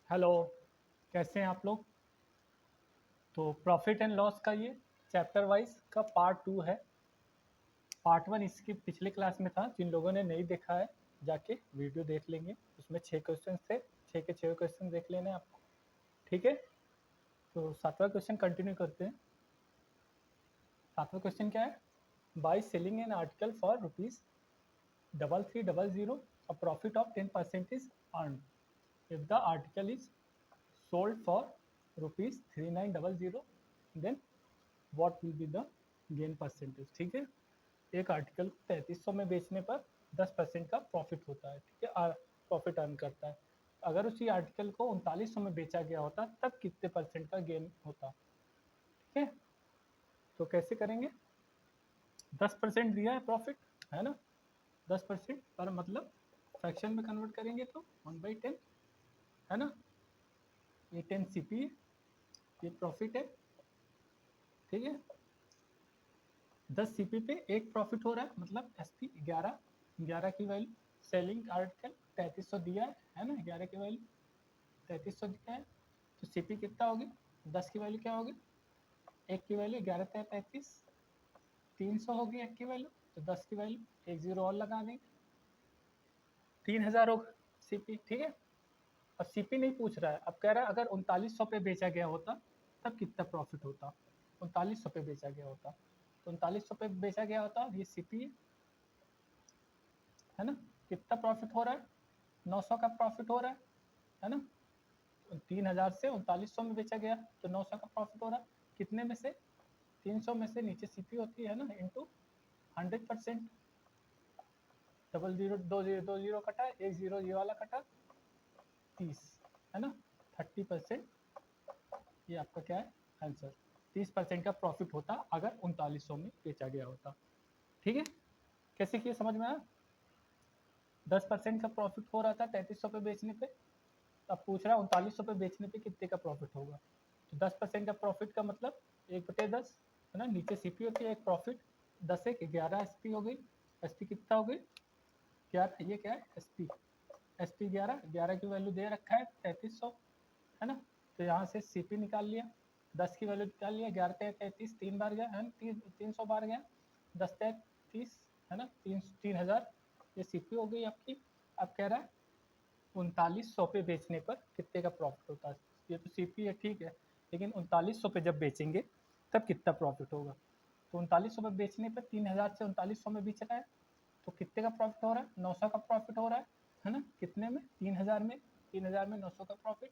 Hello. कैसे हैं आप लोग? तो प्रॉफिट एंड लॉस का ये चैप्टर वाइज का पार्ट 2 है। पार्ट 1 इसकी पिछले क्लास में था। जिन लोगों ने नहीं देखा है जाके वीडियो देख लेंगे। उसमें 6 क्वेश्चन थे, 6 के 6 क्वेश्चन देख लेने आपको। ठीक है, तो 7वां क्वेश्चन कंटिन्यू करते हैं। 7वां क्वेश्चन क्या है? By selling an article for ₹3300 a profit of 10% is earned if the article is sold for ₹3900 then what will be the gain percentage। ठीक है, एक आर्टिकल 3300 में बेचने पर 10% का प्रॉफिट होता है। ठीक है, प्रॉफिट अर्न करता है। अगर उसी आर्टिकल को 3900 में बेचा गया होता तब कितने परसेंट का गेन होता? ठीक है, तो कैसे करेंगे? 10% दिया है प्रॉफिट, है ना। 10% पर मतलब फ्रैक्शन में कन्वर्ट करेंगे तो 1/10, है ना। ये 10 CP, ये प्रॉफिट है। ठीक है, 10 CP पे एक प्रॉफिट हो रहा है, मतलब SP 11 की वैल्यू। सेलिंग आर्टिकल 3300 दिया है ना, 11 की वैल्यू 3300 दिया है। तो CP कितना होगी? 10 की वैल्यू क्या होगी? एक की वैल्यू 11 तय 33, 300 होगी एक की वैल्यू। तो 10 की वैल्यू एक जीरो और लगा देंगे, 3000 होगा CP। ठीक है, अब CP नहीं पूछ रहा है, अब कह रहा है अगर 3900 पे बेचा गया होता तब कितना प्रॉफिट होता। 3900 पे बेचा गया होता, तो 3900 पे बेचा गया होता, ये CP है ना। कितना प्रॉफिट हो रहा है? 900 का प्रॉफिट हो रहा है ना। 3000 से 3900 में बेचा गया तो 900 का प्रॉफिट हो रहा है। कितने में से? 300 में से नीचे CP होती है ना, इंटू 100%। डबल जीरो, दो जीरो कटा, एक जीरो ये वाला कटा, 30, है ना। 30%, ये आपका क्या है आंसर। 30% का प्रॉफिट होता अगर 3900 में बेचा गया होता। ठीक है, कैसे किए समझ में आया? 10% का प्रॉफिट हो रहा था 3300 पे बेचने पे, अब पूछ रहा है 3900 पे बेचने पे कितने का प्रॉफिट होगा। तो 10% का प्रॉफिट का मतलब 1/10, है ना। नीचे CP होती है, एक प्रॉफिट, 10 एक 11 SP हो गई। SP कितना हो गई? 11। ये क्या है? SP 11, 11 की वैल्यू दे रखा है 3300, है ना। तो यहाँ से CP निकाल लिया, 10 की वैल्यू निकाल लिया, 11 तय 33, 3 बार गया है ना, 300 बार गया, 10 तय 30, है ना, 3000। ये CP हो गई आपकी। अब कह रहा है 3900 पे बेचने पर कितने का प्रॉफिट होता है। ये तो CP है, ठीक है, लेकिन 3900 पे जब बेचेंगे तब कितना प्रॉफिट होगा। तो 3900 पे बेचने पर 3000 से 3900 में बेच रहा है, तो कितने का प्रॉफिट हो रहा है? 900 का प्रॉफिट हो रहा है ना। कितने में? 3000 में। 3000 में 900 का प्रॉफिट,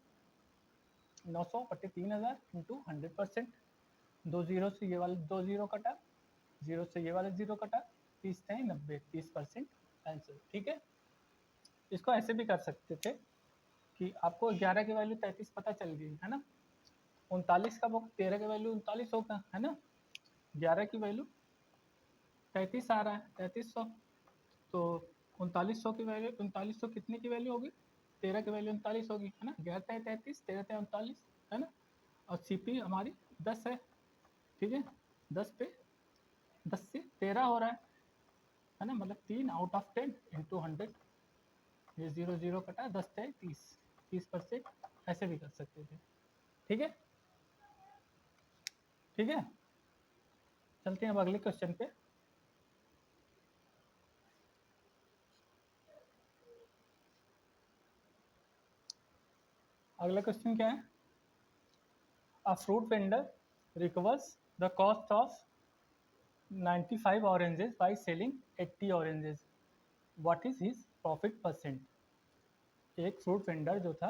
900 बटे 3000 इंटू 100%। दो जीरो से ये वाला दो जीरो कटा, जीरो से ये वाला जीरो कटा, 30 है 90, 30% आंसर। ठीक है, इसको ऐसे भी कर सकते थे कि आपको 11 की वैल्यू 33 पता चल गई, है ना। 39 का वो 13 की वैल्यू 39 होगा, है ना। 11 की वैल्यू 33 आ रहा है, 3300। तो 3900 की वैल्यू, 3900 कितने की वैल्यू होगी? 13 की वैल्यू 39 होगी, है ना। 11 तय 33, 13 तय 39, है ना। और CP हमारी 10 है। ठीक है, 10 पे 10 से 13 हो रहा है ना, मतलब 3/10 इंटू 100। ये जीरो जीरो कटा, 10 तय 30, 30%। ऐसे भी कर सकते थे। ठीक है, ठीक है, चलते हैं अब अगले क्वेश्चन पे। अगला क्वेश्चन क्या है? A fruit vendor recovers the cost of 95 oranges by selling 80 oranges, what is his profit percent. एक फ्रूट वेंडर जो था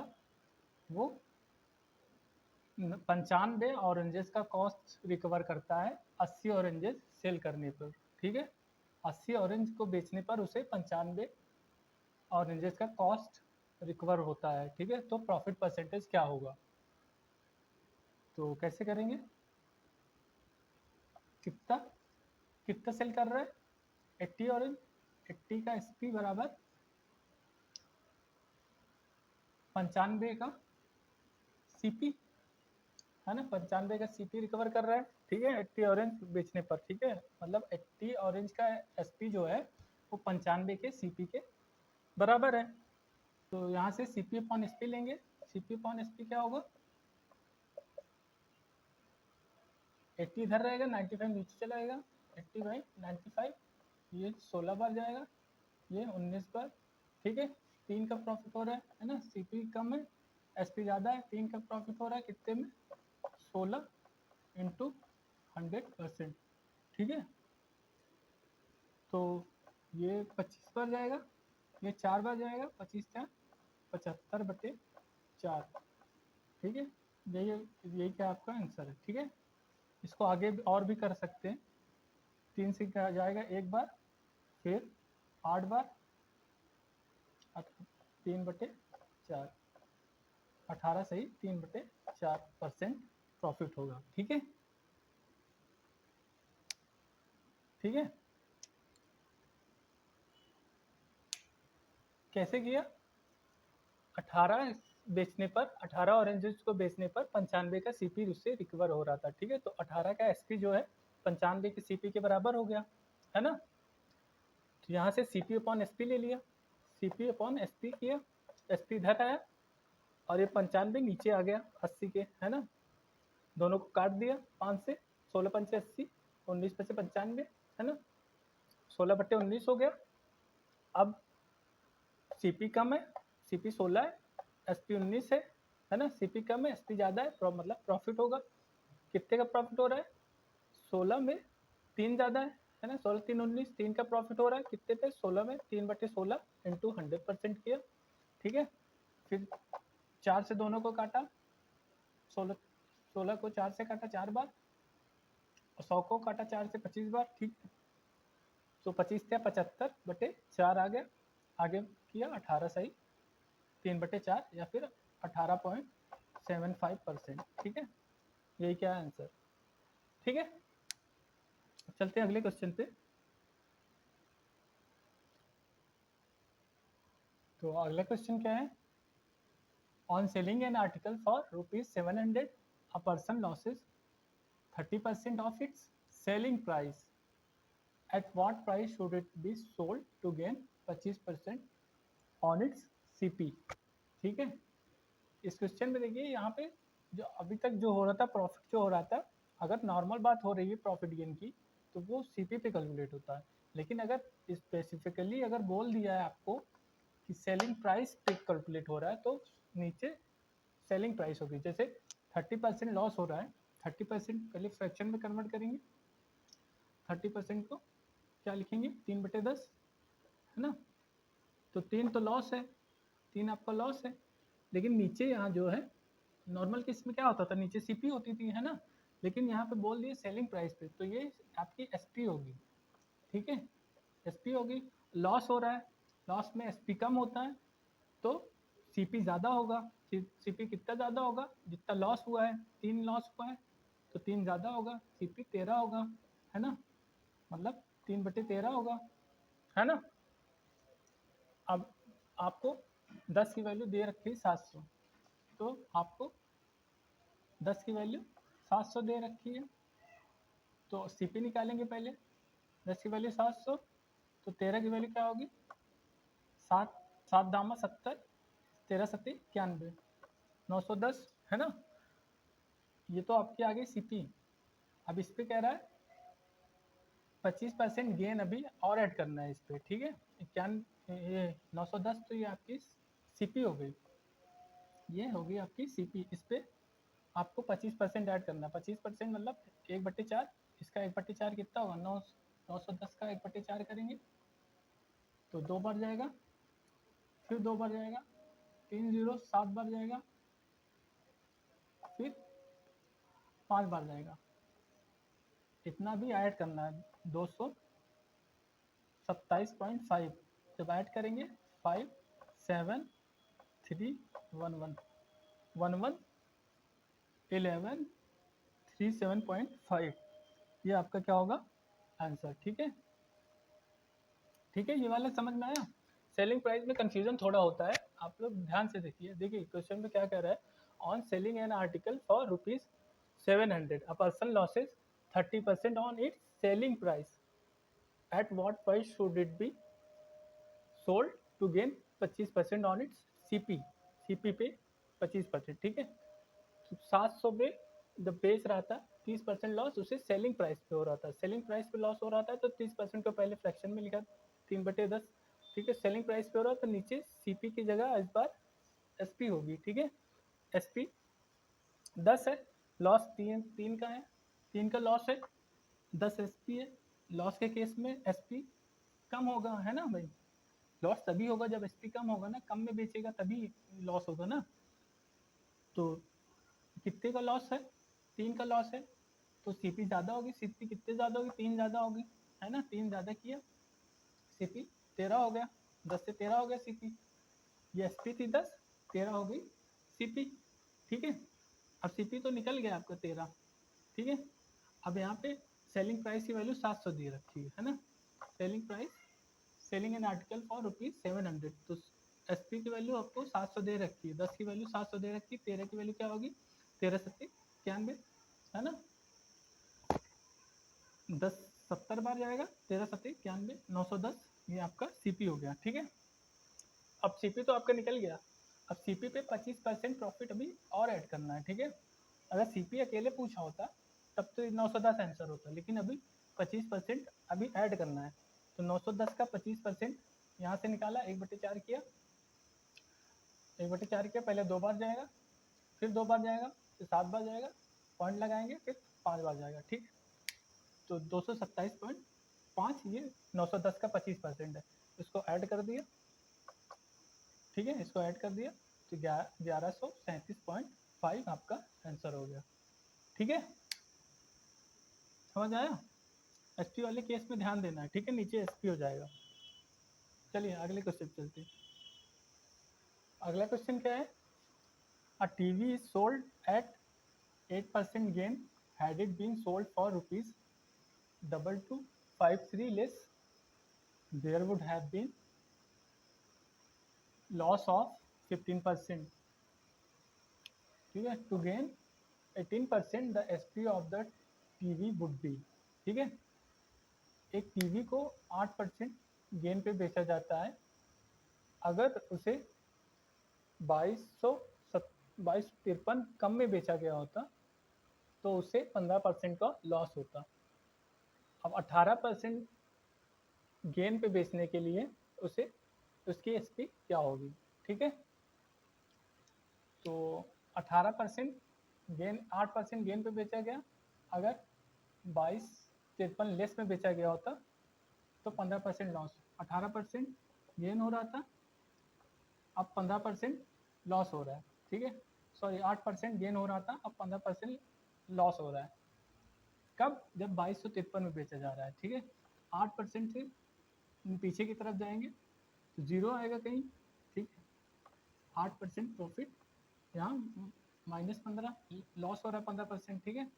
वो 95 ऑरेंजेस का कॉस्ट रिकवर करता है 80 ऑरेंजेस सेल करने पर। ठीक है, 80 ऑरेंज को बेचने पर उसे 95 ऑरेंजेस का कॉस्ट रिकवर होता है। ठीक है, तो प्रॉफिट परसेंटेज क्या होगा? तो कैसे करेंगे? कितना कितना सेल कर रहा है? 80 ऑरेंज, 80 का SP बराबर 95 का CP, है ना। 95 का CP रिकवर कर रहा है। ठीक है, 80 ऑरेंज बेचने पर। ठीक है, मतलब 80 ऑरेंज का SP जो है वो 95 के CP के बराबर है। तो यहाँ से CP अपॉन SP लेंगे। सीपी अपॉन एसपी क्या होगा, 80 इधर रहेगा, 95 नीचे चला जाएगा, 80 बाई 95, ये 16 बार जाएगा, ये 19 बार। ठीक है, 3 का प्रॉफिट हो रहा है ना, सीपी कम है एसपी ज़्यादा है, 3 का प्रॉफिट हो रहा है कितने में, 16 इंटू 100%। ठीक है, तो ये 25 बार जाएगा, ये 4 बार जाएगा, 25 4 75/4। ठीक है, यही क्या आपका आंसर है। ठीक है, इसको आगे और भी कर सकते हैं, 3 से क्या जाएगा 1 बार, फिर 8 बार, 3/4, 18 सही 3/4% प्रॉफिट होगा। ठीक है, ठीक है, कैसे किया, 18 बेचने पर, 18 ऑरेंजेस को बेचने पर 95 का सीपी उससे रिकवर हो रहा था। ठीक है, तो 18 का एसपी जो है 95 के सीपी के बराबर हो गया, है ना। तो यहाँ से सीपी अपॉन एसपी ले लिया, सीपी अपॉन एसपी किया, एसपी इधर आया और ये 95 नीचे आ गया 80 के, है ना। दोनों को काट दिया 5 से, 16 पंचे 80, 19 पंचे 95, है ना, 16/19 हो गया। अब सीपी कम है, सीपी 16 है, एसपी 19 है ना, सीपी कम है एसपी ज़्यादा है, मतलब प्रॉफिट होगा। कितने का प्रॉफिट हो रहा है, 16 में 3 ज़्यादा है ना, 16 3 19, 3 का प्रॉफिट हो रहा है कितने पे, 16 में 3/16 इंटू 100% किया। ठीक है, फिर 4 से दोनों को काटा, 16 को 4 से काटा 4 बार, और 100 को काटा 4 से 25 बार। ठीक है, तो 25 थे 75/4 आ गया, आगे किया 18 सही 3/4 या फिर 18.75%। ठीक है, यही क्या है आंसर। ठीक है, चलते हैं अगले क्वेश्चन पे। तो अगला क्वेश्चन क्या है, on selling an article for ₹700 a person loses 30% of its selling price, at what price should it be sold to gain 25% on its CP। ठीक है, इस क्वेश्चन में देखिए यहाँ पे जो अभी तक जो हो रहा था, प्रॉफिट जो हो रहा था, अगर नॉर्मल बात हो रही है प्रॉफिट गेन की, तो वो सीपी पे कैलकुलेट होता है। लेकिन अगर स्पेसिफिकली अगर बोल दिया है आपको कि सेलिंग प्राइस पे कैलकुलेट हो रहा है, तो नीचे सेलिंग प्राइस होगी। जैसे 30% लॉस हो रहा है, 30% पहले फ्रैक्शन में कन्वर्ट करेंगे, 30% को क्या लिखेंगे 3/10, है ना। तो 3 तो लॉस है, 3 आपका लॉस है, लेकिन नीचे यहाँ जो है नॉर्मल केस में क्या होता था, नीचे सीपी होती थी, है ना। लेकिन यहाँ पे बोल दिए सेलिंग प्राइस पे, तो ये आपकी एसपी होगी। ठीक है, एसपी होगी, लॉस हो रहा है, लॉस में एसपी कम होता है, तो सीपी ज़्यादा होगा। सीपी कितना ज़्यादा होगा, जितना लॉस हुआ है, 3 लॉस हुआ है तो 3 ज़्यादा होगा, सीपी 13 होगा, है ना, मतलब 3/13 होगा, है ना। अब आपको 10 की वैल्यू दे रखी है 700, तो आपको 10 की वैल्यू 700 दे रखी है, तो सीपी निकालेंगे पहले। 10 की वैल्यू 700, तो 13 की वैल्यू क्या होगी, 7 7 दामा 70, 13 सत्ती 91, 910, है ना। ये तो आपकी आ गई सीपी। अब इस पे कह रहा है 25% गेन अभी और ऐड करना है इस पे। ठीक है, 91, ये 910, तो ये आपकी सीपी हो गई, ये होगी आपकी सीपी। इस पे आपको 25% ऐड करना है, 25% मतलब 1/4, इसका 1/4 कितना होगा, 910 का 1/4 करेंगे तो 2 बार जाएगा, फिर 2 बार जाएगा, 3 0 7 बार जाएगा, फिर 5 बार जाएगा। इतना भी ऐड करना है, 227.5, जब ऐड करेंगे 5 7 3 1 1 1 1 11 37.5, ये आपका क्या होगा आंसर। ठीक है, ठीक है, ये वाला समझ में आया। सेलिंग प्राइस में कंफ्यूजन थोड़ा होता है, आप लोग ध्यान से देखिए। देखिए क्वेश्चन में क्या कह रहा है, on selling an article for ₹700 a person loses 30% on its selling price, at what price should it be sold to gain 25% on its CP. CP पे 25%, ठीक है। तो 700 पे जब बेच रहा था 30% लॉस उसे सेलिंग प्राइस पे हो रहा था, सेलिंग प्राइस पे लॉस हो रहा था तो 30% को पहले फ्रैक्शन में लिखा 3/10, ठीक है। सेलिंग प्राइस पे हो रहा है तो नीचे सीपी की जगह इस बार एसपी होगी, ठीक है। एसपी 10 है, लॉस तीन का है, 3 का लॉस है, 10 एसपी है। लॉस के केस में एसपी कम होगा, है ना भाई। लॉस तभी होगा जब एसपी कम होगा ना, कम में बेचेगा तभी लॉस होगा ना। तो कितने का लॉस है, 3 का लॉस है, तो सीपी ज़्यादा होगी। सीपी कितने ज़्यादा होगी, 3 ज़्यादा होगी, है ना। 3 ज़्यादा किया, सीपी 13 हो गया, 10 से 13 हो गया सीपी। ये एसपी थी 10, 13 हो गई सीपी, ठीक है। अब सीपी तो निकल गया आपका 13, ठीक है। अब यहाँ पे सेलिंग प्राइस की वैल्यू 700 दे रखी है ना। Selling price, selling an article for ₹700, तो एसपी की वैल्यू आपको 700 दे रखी है, 10 की वैल्यू 700 दे रखी है, 13 की वैल्यू क्या होगी, 13 सत्ती 91, है ना। 10 70 बार जाएगा, 13 सत्ती 91, 910, ये आपका सीपी हो गया, ठीक है। अब सीपी तो आपका निकल गया, अब सीपी पे 25% प्रॉफिट अभी और ऐड करना है, ठीक है। अगर सीपी अकेले पूछा होता तब तो 910 आंसर होता, लेकिन अभी 25% अभी ऐड करना है। तो 910 का 25% यहाँ से निकाला, 1/4 किया, 1/4 किया, पहले 2 बार जाएगा, फिर 2 बार जाएगा, फिर 7 बार जाएगा, पॉइंट लगाएंगे, फिर 5 बार जाएगा, ठीक। तो 227.5, ये 910 का 25% है, इसको ऐड कर दिया, ठीक है। इसको ऐड कर दिया तो 1137.5 आपका आंसर हो गया, ठीक है। समझ आया। एसपी वाले केस में ध्यान देना है, ठीक है, नीचे एसपी हो जाएगा। चलिए अगले क्वेश्चन चलते हैं। अगला क्वेश्चन क्या है, a TV is sold at 8% gain, had it been sold for ₹2253 less, there would have been loss of 15%, ठीक है। To gain 18% the SP of the TV would be, ठीक है। एक टीवी को 8% गेन पे बेचा जाता है, अगर उसे 2253 कम में बेचा गया होता तो उसे 15% का लॉस होता। अब 18% गेन पे बेचने के लिए उसे उसकी एसपी क्या होगी, ठीक है। तो 18% गेन, 8% गेन पे बेचा गया, अगर 2253 लेस में बेचा गया होता तो 15% लॉस। 18% गेन हो रहा था, अब 15% लॉस हो रहा है, ठीक है। सॉरी, 8% गेन हो रहा था, अब 15% लॉस हो रहा है। कब, जब 2253 में बेचा जा रहा है, ठीक है। 8% से पीछे की तरफ जाएंगे तो जीरो आएगा कहीं, ठीक है। 8% प्रॉफिट, यहाँ -15 लॉस हो रहा है 15%, ठीक है।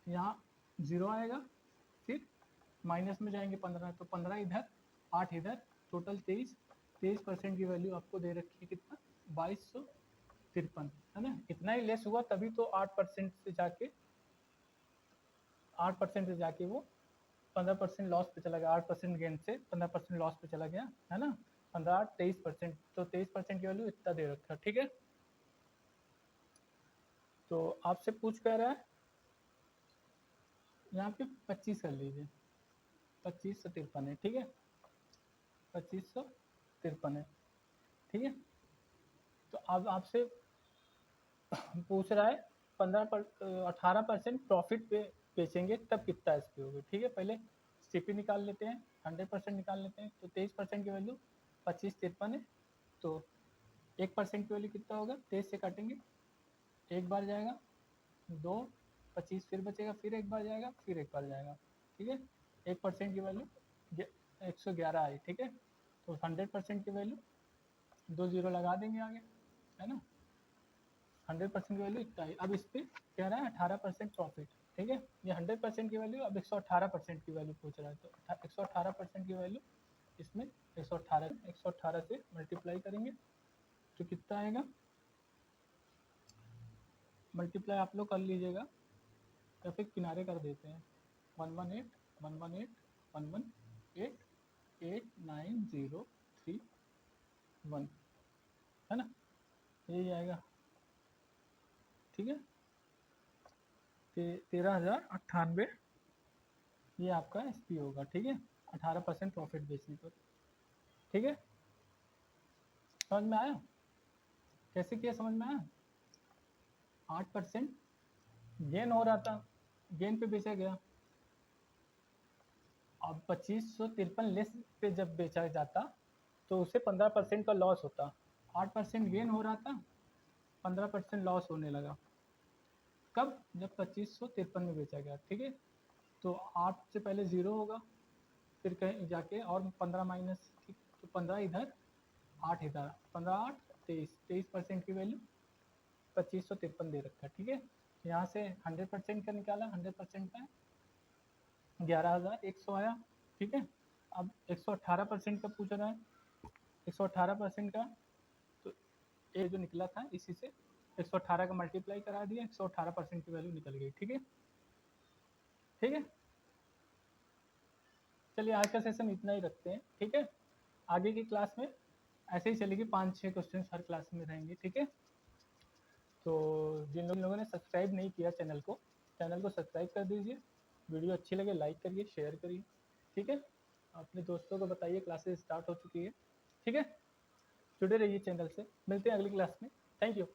यहाँ जीरो आएगा, फिर माइनस में जाएंगे 15, तो 15 इधर, 8 इधर, टोटल 23% की वैल्यू आपको दे रखी है, कितना, 2253, है ना। इतना ही लेस हुआ तभी तो 8% से जाके 8% से जाके वो 15% लॉस पे चला गया, 8% गेन से 15% लॉस पे चला गया, है ना। 15 23%, तो 23% की वैल्यू इतना दे रखा है, ठीक है। तो आपसे पूछ कह रहा है यहाँ पे 25 कर लीजिए, 2553 है, ठीक है, 2553 है, ठीक है। तो अब आपसे पूछ रहा है 18% प्रॉफिट पे बेचेंगे तब कितना एसपी होगी, ठीक है। पहले सीपी निकाल लेते हैं, 100% निकाल लेते हैं, तो 23% की वैल्यू 2553 है, तो 1% की वैल्यू कितना होगा, 23 से काटेंगे, एक बार जाएगा, 2, 25 फिर बचेगा, फिर एक बार जाएगा, फिर एक बार जाएगा, ठीक है। 1% की वैल्यू 111 आई, ठीक है। तो 100% की वैल्यू 2 जीरो लगा देंगे आगे, है ना। 100% की वैल्यू इतना ही। अब इस पर कह रहा है 18% प्रॉफिट, ठीक है। ये 100% की वैल्यू, अब 118% की वैल्यू पूछ रहा है, तो 118% की वैल्यू इसमें 118 से मल्टीप्लाई करेंगे तो कितना आएगा, मल्टीप्लाई आप लोग कर लीजिएगा या फिर किनारे कर देते हैं, 118 118 118 89031, है ना, यही आएगा। ठीक है, 13,098 ये आपका SP होगा। ठीक है, 18% प्रॉफिट बेचने पर। ठीक है, समझ में आया कैसे किया, समझ में आया। 8% गेन हो रहा था, गेन पे बेचा गया। अब 2553 लेस पे जब बेचा जाता तो उसे 15% का लॉस होता। 8% गेन हो रहा था, 15% लॉस होने लगा। कब? जब 2553 में बेचा गया। ठीक है, तो 8 से पहले 0 होगा, फिर कहीं जाके और 15 माइनस, तो 15 इधर, 8 इधर, 15 8 23% की वैल्यू 2553 दे रखा है। ठीक है, यहाँ से 100% का निकाला, 100% का 11,100 आया। ठीक है, अब 118% का पूछ रहा है, 118% का, तो ये जो निकला था इसी से 118 का मल्टीप्लाई करा दिया, 118% की वैल्यू निकल गई। ठीक है, ठीक है, चलिए आज का सेशन इतना ही रखते हैं। ठीक है, आगे की क्लास में ऐसे ही चलेगी, 5-6 क्वेश्चन हर क्लास में रहेंगे। ठीक है, तो जिन लोगों ने सब्सक्राइब नहीं किया चैनल को सब्सक्राइब कर दीजिए। वीडियो अच्छी लगे लाइक करिए, शेयर करिए। ठीक है, अपने दोस्तों को बताइए क्लासेस स्टार्ट हो चुकी है। ठीक है, जुड़े रहिए चैनल से, मिलते हैं अगली क्लास में। Thank you.